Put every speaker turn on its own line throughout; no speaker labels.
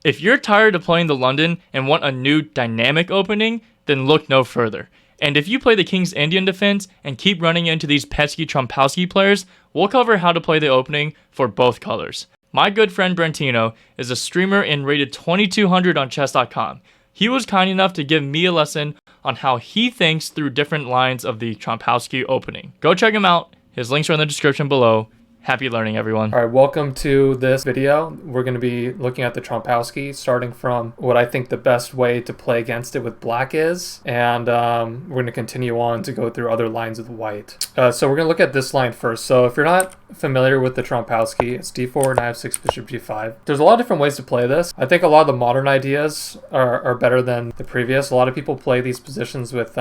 If you're tired of playing the London and want a new dynamic opening, then look no further. And if you play the King's Indian defense and keep running into these pesky Trompowsky players, we'll cover how to play the opening for both colors. My good friend Brentinoo is a streamer and rated 2200 on chess.com. He was kind enough to give me a lesson on how he thinks through different lines of the Trompowsky opening. Go check him out. His links are in the description below. Happy learning, everyone.
All right, welcome to this video. We're going to be looking at the Trompowsky, starting from what I think the best way to play against it with black is, and we're going to continue on to go through other lines with white. So we're going to look at this line first. So if you're not familiar with the Trompowsky, it's d4, knight f6, bishop g5. There's a lot of different ways to play this. I think a lot of the modern ideas are better than the previous. A lot of people play these positions with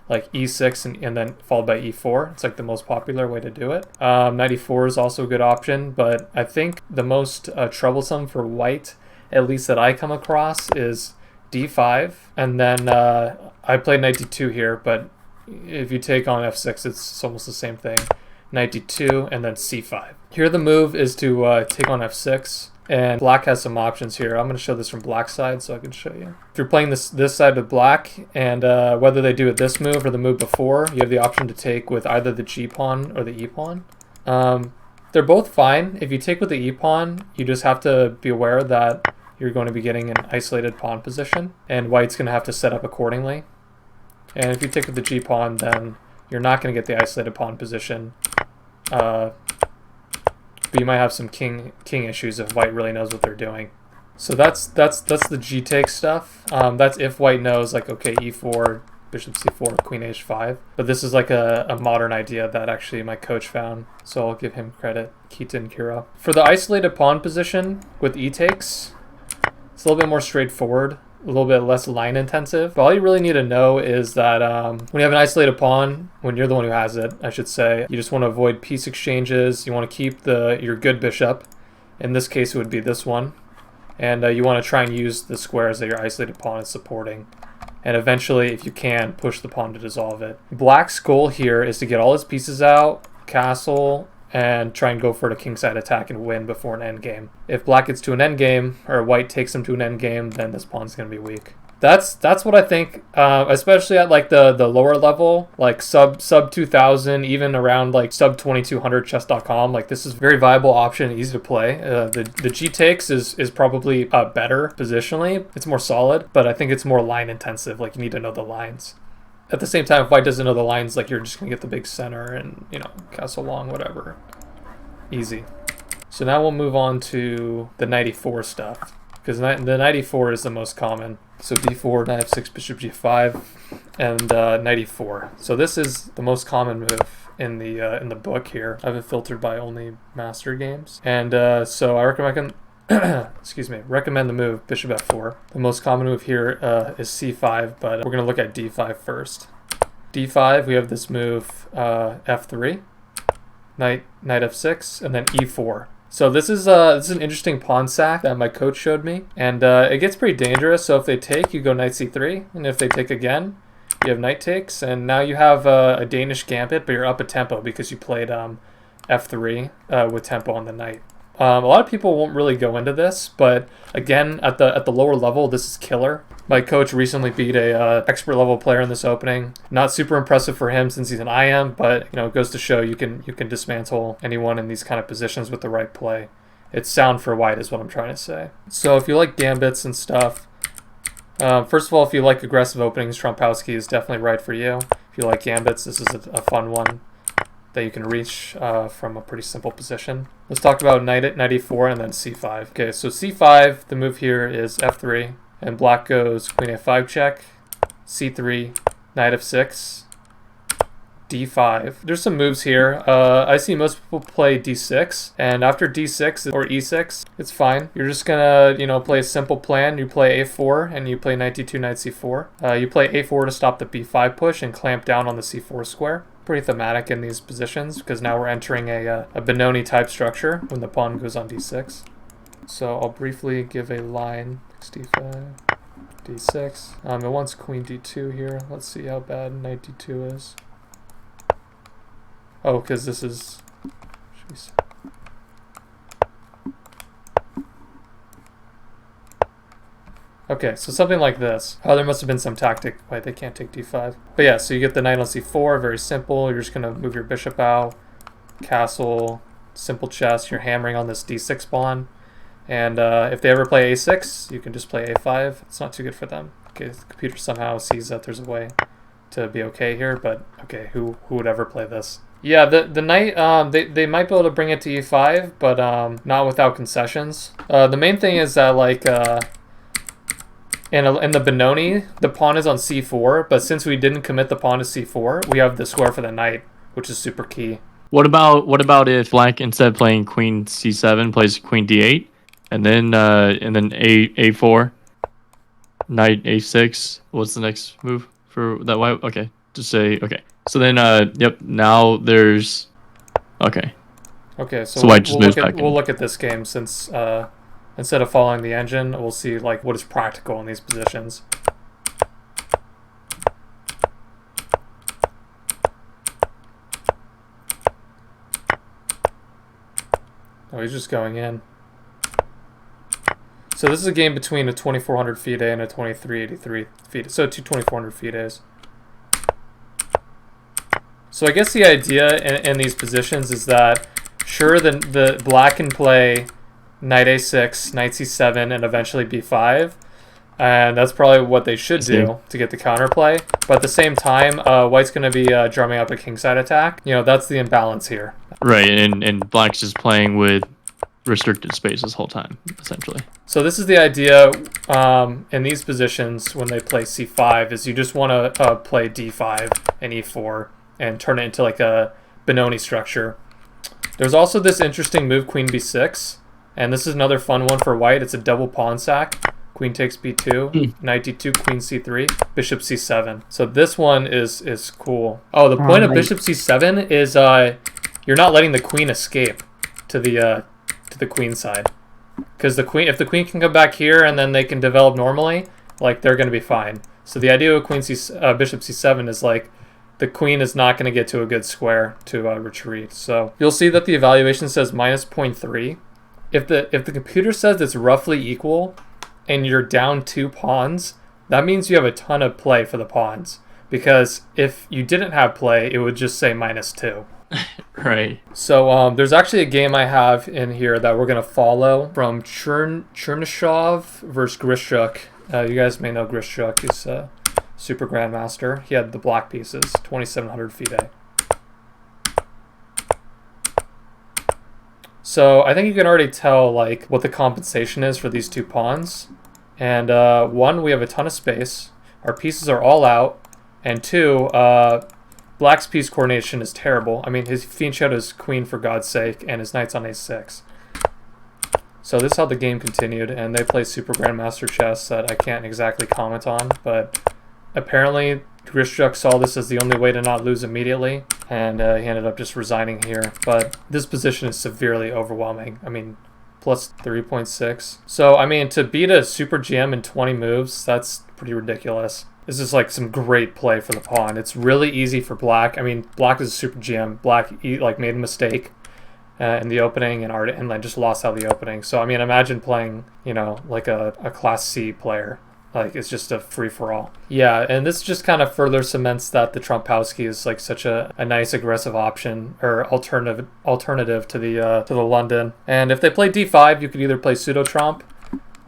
like e6 and then followed by e4. It's like the most popular way to do it. Knight e4 is also a good option, but I think the most troublesome for white, at least that I come across, is d5. And then I played knight d2 here, but if you take on f6, it's almost the same thing. Knight d2 and then c5. Here the move is to take on f6. And black has some options here. I'm going to show this from black side so I can show you. If you're playing this side with black, and whether they do it this move or the move before, you have the option to take with either the g pawn or the e pawn. They're both fine. If you take with the e pawn, you just have to be aware that you're going to be getting an isolated pawn position, and white's going to have to set up accordingly. And if you take with the g pawn, then you're not going to get the isolated pawn position. But you might have some king issues if white really knows what they're doing. So that's the g take stuff. That's if white knows, like, okay, e4, bishop c4, queen h5. But this is like a modern idea that actually my coach found, so I'll give him credit, Keaton Kira. For the isolated pawn position with e takes, it's a little bit more straightforward, a little bit less line intensive. But all you really need to know is that when you have an isolated pawn, when you're the one who has it, I should say, you just want to avoid piece exchanges. You want to keep your good bishop. In this case, it would be this one. And you want to try and use the squares that your isolated pawn is supporting. And eventually, if you can, push the pawn to dissolve it. Black's goal here is to get all his pieces out, castle, and try and go for the kingside attack and win before an endgame. If black gets to an endgame, or white takes him to an endgame, then this pawn's going to be weak. That's what I think, especially at like the lower level, like sub 2000, even around like sub 2200 chess.com. Like, this is a very viable option, easy to play. The g takes is probably better positionally. It's more solid, but I think it's more line intensive. Like, you need to know the lines. At the same time, if white doesn't know the lines, like, you're just going to get the big center and, you know, castle long, whatever. Easy. So now we'll move on to the knight e4 stuff, because the knight e4 is the most common. So d4, knight f6, bishop g5, and knight e4. So this is the most common move in the book here. I have it filtered by only master games. And so I recommend recommend the move bishop f4. The most common move here is c5, but we're going to look at d5 first. d5, we have this move f3, knight f6, and then e4. So this is an interesting pawn sack that my coach showed me, and it gets pretty dangerous. So if they take, you go knight c3, and if they take again, you have knight takes, and now you have a Danish gambit, but you're up a tempo because you played f3 with tempo on the knight. A lot of people won't really go into this, but again, at the lower level, this is killer. My coach recently beat a expert level player in this opening. Not super impressive for him since he's an IM, but you know, it goes to show you can dismantle anyone in these kind of positions with the right play. It's sound for white is what I'm trying to say. So if you like gambits and stuff, first of all, if you like aggressive openings, Trompowsky is definitely right for you. If you like gambits, this is a fun one that you can reach from a pretty simple position. Let's talk about knight e4 and then c5. Okay, so c5, the move here is f3, and black goes queen a5 check, c3, knight f6, d5. There's some moves here. I see most people play d6, and after d6 or e6, it's fine. You're just gonna, you know, play a simple plan. You play a4 and you play knight d2, knight c4. You play a4 to stop the b5 push and clamp down on the c4 square. Pretty thematic in these positions because now we're entering a Benoni type structure when the pawn goes on d6. So I'll briefly give a line. d5, d6. It wants queen d2 here. Let's see how bad knight d2 is. Oh, because this is... Jeez. Okay, so something like this. Oh, there must have been some tactic. Wait, they can't take d5. But yeah, so you get the knight on c4, very simple. You're just going to move your bishop out, castle, simple chess. You're hammering on this d6 pawn. And if they ever play a6, you can just play a5. It's not too good for them. Okay, the computer somehow sees that there's a way to be okay here, but okay, who would ever play this? Yeah, the knight, they might be able to bring it to e5, but not without concessions. The main thing is that, like, in the Benoni, the pawn is on c4, but since we didn't commit the pawn to c4, we have the square for the knight, which is super key.
What about if black, instead of playing queen c7, plays queen d8, and then a4, knight a6? What's the next move for that white? Okay, just say okay. So then, yep. Now there's okay.
Okay, so
white just moves back in.
We'll look at this game since instead of following the engine, we'll see like what is practical in these positions. Oh, he's just going in. So this is a game between a 2400 FIDE and a 2383 FIDE. So two 2400 FIDEs. So I guess the idea in these positions is that, sure, the black can play knight a6, knight c7, and eventually b5. And that's probably what they should do to get the counterplay. But at the same time, white's going to be drumming up a kingside attack. You know, that's the imbalance here.
Right, and black's just playing with restricted space this whole time, essentially.
So this is the idea in these positions when they play c5, is you just want to play d5 and e4 and turn it into like a Benoni structure. There's also this interesting move, queen b6, and this is another fun one for white. It's a double pawn sack. Queen takes b2, knight d2, queen c3, bishop c7. So this one is cool. Oh, the point of bishop c7 is you're not letting the queen escape to the queen side, because if the queen can come back here and then they can develop normally, like, they're going to be fine. So the idea of bishop c7 is like the queen is not going to get to a good square to retreat. So you'll see that the evaluation says minus 0.3. If the computer says it's roughly equal and you're down 2 pawns, that means you have a ton of play for the pawns. Because if you didn't have play, it would just say minus 2.
Right.
So there's actually a game I have in here that we're going to follow from Chernyshov versus Grishuk. You guys may know Grishuk. He's a super grandmaster. He had the black pieces, 2700 FIDE. So I think you can already tell like what the compensation is for these 2 pawns. And 1, we have a ton of space. Our pieces are all out. And 2, black's piece coordination is terrible. I mean, his fiend showed his queen, for God's sake, and his knight's on a6. So this is how the game continued, and they play super grandmaster chess that I can't exactly comment on, but apparently Grishuk saw this as the only way to not lose immediately, and he ended up just resigning here. But this position is severely overwhelming. I mean, plus 3.6. So, I mean, to beat a super GM in 20 moves, that's pretty ridiculous. This is like some great play for the pawn. It's really easy for black. I mean, black is a super GM. Black like made a mistake in the opening and like just lost out the opening. So, I mean, imagine playing, you know, like a Class C player. Like, it's just a free-for-all. Yeah, and this just kind of further cements that the Trompowsky is like such a nice aggressive option or alternative to the London. And if they play d5, you could either play pseudo Tromp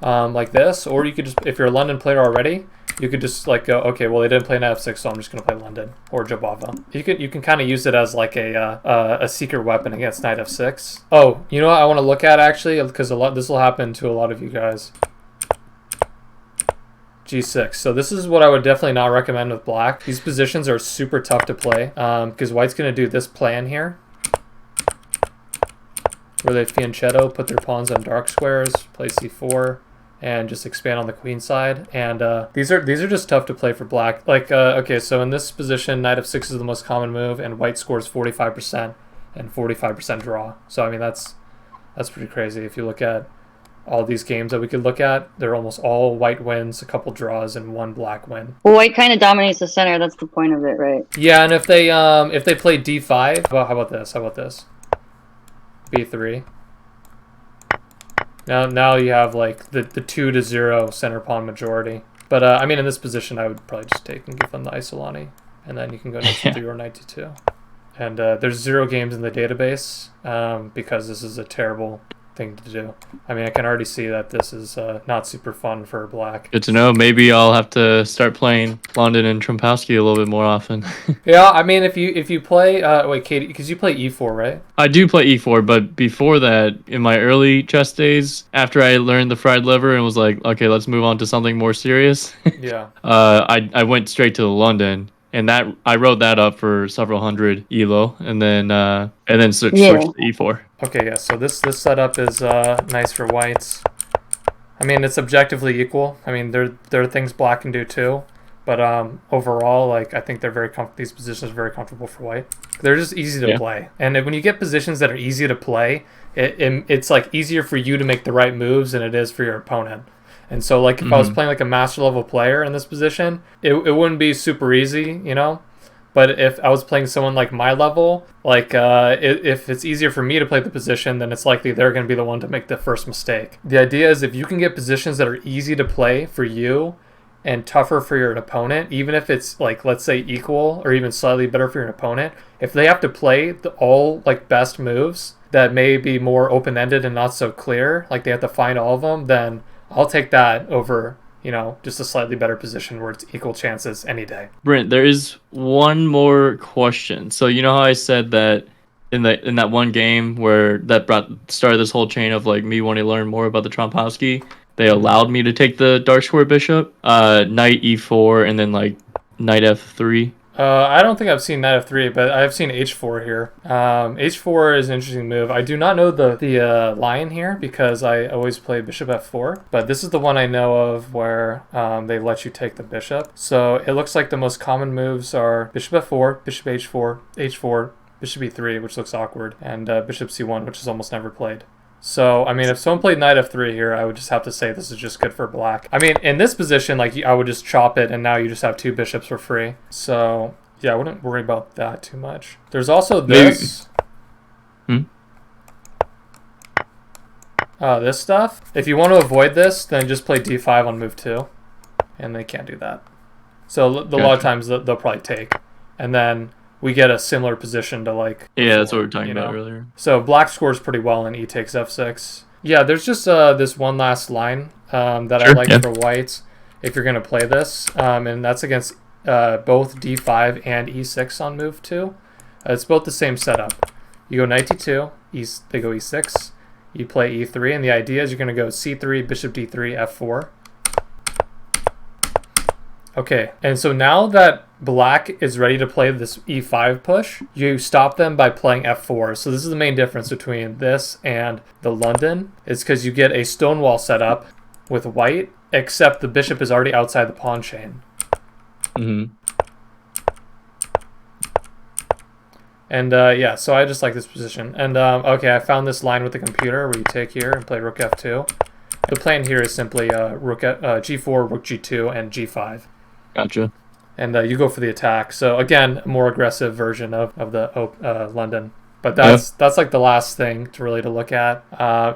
like this, or you could just, if you're a London player already, you could just like go, okay, well, they didn't play knight f6, so I'm just going to play London or Jabava. You can kind of use it as like a secret weapon against knight f6. Oh, you know what I want to look at actually, because this will happen to a lot of you guys. G6. So this is what I would definitely not recommend with black. These positions are super tough to play because white's going to do this plan here, where they fianchetto, put their pawns on dark squares, play c4, and just expand on the queen side. And these are just tough to play for black. Like, okay, so in this position, knight f6 is the most common move, and white scores 45% and 45% draw. So, I mean, that's pretty crazy. If you look at all these games that we could look at, they're almost all white wins, a couple draws, and 1 black win.
Well, white kind of dominates the center. That's the point of it, right?
Yeah, and if they play d5, well, how about this? b3. Now you have like the 2-0 center pawn majority. But I mean, in this position, I would probably just take and give them the Isolani, and then you can go knight c3 or knight d2. And there's 0 games in the database because this is a terrible thing to do. I mean, I can already see that this is not super fun for black.
Good to know. Maybe I'll have to start playing London and Trompowsky a little bit more often.
Yeah, I mean, if you play wait, Katie, because you play e4, right?
I do play e4, but before that, in my early chess days, after I learned the fried liver and was like, okay, let's move on to something more serious.
Yeah.
I went straight to the London. And that I wrote that up for several hundred elo, and then switched to e4.
Okay, yeah. So this setup is nice for whites. I mean, it's objectively equal. I mean, there are things black can do too, but overall, like I think they're these positions are very comfortable for white. They're just easy to play, and when you get positions that are easy to play, it's like easier for you to make the right moves than it is for your opponent. And so, like, if I was playing like a master level player in this position, it wouldn't be super easy, you know. But if I was playing someone like my level, like if it's easier for me to play the position, then it's likely they're going to be the one to make the first mistake. The idea is if you can get positions that are easy to play for you and tougher for your opponent, even if it's like, let's say, equal or even slightly better for your opponent, if they have to play all like best moves that may be more open-ended and not so clear, like they have to find all of them, then I'll take that over, you know, just a slightly better position where it's equal chances any day.
Brent, there is one more question. So you know how I said that in that one game where that started this whole chain of like me wanting to learn more about the Trompowsky, they allowed me to take the dark square bishop, knight e4, and then like knight f3.
I don't think I've seen knight f3, but I've seen h4 here. H4 is an interesting move. I do not know the line here because I always play bishop f4, but this is the one I know of where they let you take the bishop. So it looks like the most common moves are bishop f4, bishop h4, h4, bishop e3, which looks awkward, and bishop c1, which is almost never played. So, I mean, if someone played knight f3 here, I would just have to say this is just good for black. I mean, in this position, like, I would just chop it, and now you just have 2 bishops for free. So, yeah, I wouldn't worry about that too much. There's also this. This stuff. If you want to avoid this, then just play d5 on move 2. And they can't do that. So, a lot of times, they'll probably take. And then we get a similar position to like...
Yeah, that's what we were talking about earlier.
So black scores pretty well in e takes f6. Yeah, there's just this one last line that I like for whites if you're going to play this. And that's against both d5 and e6 on move 2. It's both the same setup. You go knight d2, they go e6. You play e3, and the idea is you're going to go c3, bishop d3, f4. Okay, and so now that black is ready to play this e5 push, you stop them by playing f4. So this is the main difference between this and the London. It's because you get a Stonewall setup with white, except the bishop is already outside the pawn chain. And yeah, so I just like this position. And okay, I found this line with the computer where you take here and play rook f2. The plan here is simply g4, rook g2, and g5.
Gotcha.
And you go for the attack. So again, a more aggressive version of the London. But that's like the last thing to look at.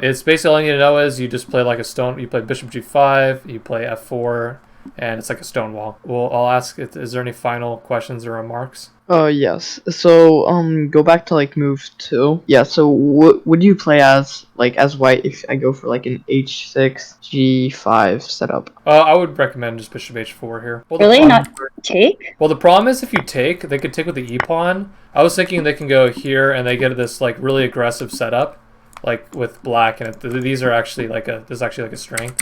It's basically all you need to know is you just play like a stone. You play bishop g5, you play f4, and it's like a Stonewall. Well, I'll ask, is there any final questions or remarks?
Yes. So, go back to like move 2. Yeah. So, what would you play as white if I go for like an h6 g5 setup?
I would recommend just bishop h4 here. Well,
really, not take?
Well, the problem is if you take, they could take with the e pawn. I was thinking they can go here and they get this like really aggressive setup, like with black, and these are actually like this is actually like a strength.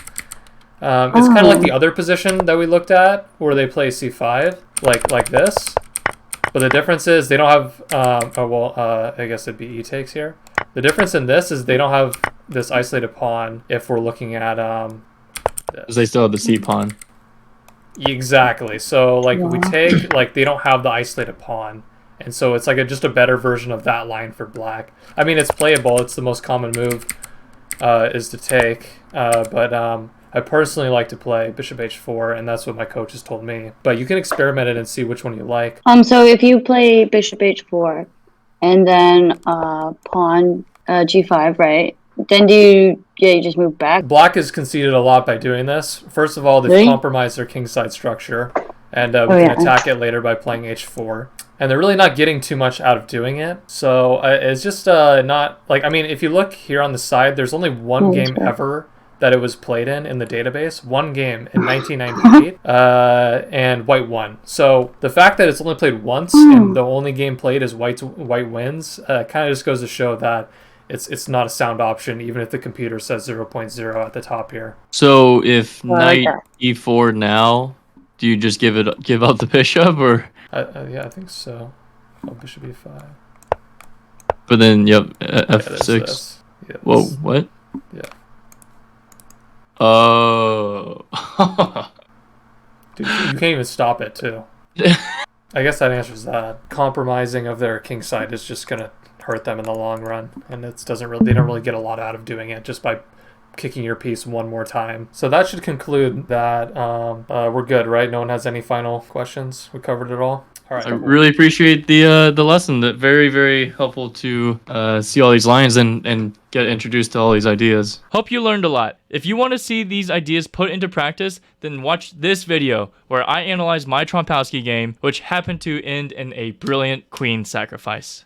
It's kind of like the other position that we looked at, where they play c5, like this. But the difference is they don't have, I guess it'd be e takes here. The difference in this is they don't have this isolated pawn if we're looking at
because they still have the c pawn.
Exactly. So like we take, like they don't have the isolated pawn. And so it's like just a better version of that line for black. I mean, it's playable. It's the most common move is to take. But I personally like to play bishop h4, and that's what my coach has told me. But you can experiment it and see which one you like.
So if you play bishop h4 and then pawn g5, right? Then you just move back?
Black has conceded a lot by doing this. First of all, they've
Really?
compromised their kingside structure, and we
Oh,
can
yeah.
attack it later by playing h4. And they're really not getting too much out of doing it. So it's just not like, I mean, if you look here on the side, there's only one
Oh,
game
that's right.
ever that it was played in the database. One game in 1998, and white won. So the fact that it's only played once and the only game played is white wins, kind of just goes to show that it's not a sound option, even if the computer says 0.0 at the top here.
So if
Well, I like
knight
that.
e4 now, do you just give up the bishop, or?
Yeah, I think so. Oh, bishop e5.
But then, yep,
Yeah, there's
f6.
this. Yeah,
Whoa,
this-
what?
Yeah.
Oh.
Dude, you can't even stop it, too. I guess that answers that. Compromising of their king side is just gonna hurt them in the long run, and they don't really get a lot out of doing it just by kicking your piece one more time. So that should conclude that. We're good, right? No one has any final questions? We covered it all. All right.
I
Cool.
really appreciate the lesson. That very helpful to see all these lines and get introduced to all these ideas. Hope you learned a lot. If you want to see these ideas put into practice, then watch this video where I analyze my Trompowsky game, which happened to end in a brilliant queen sacrifice.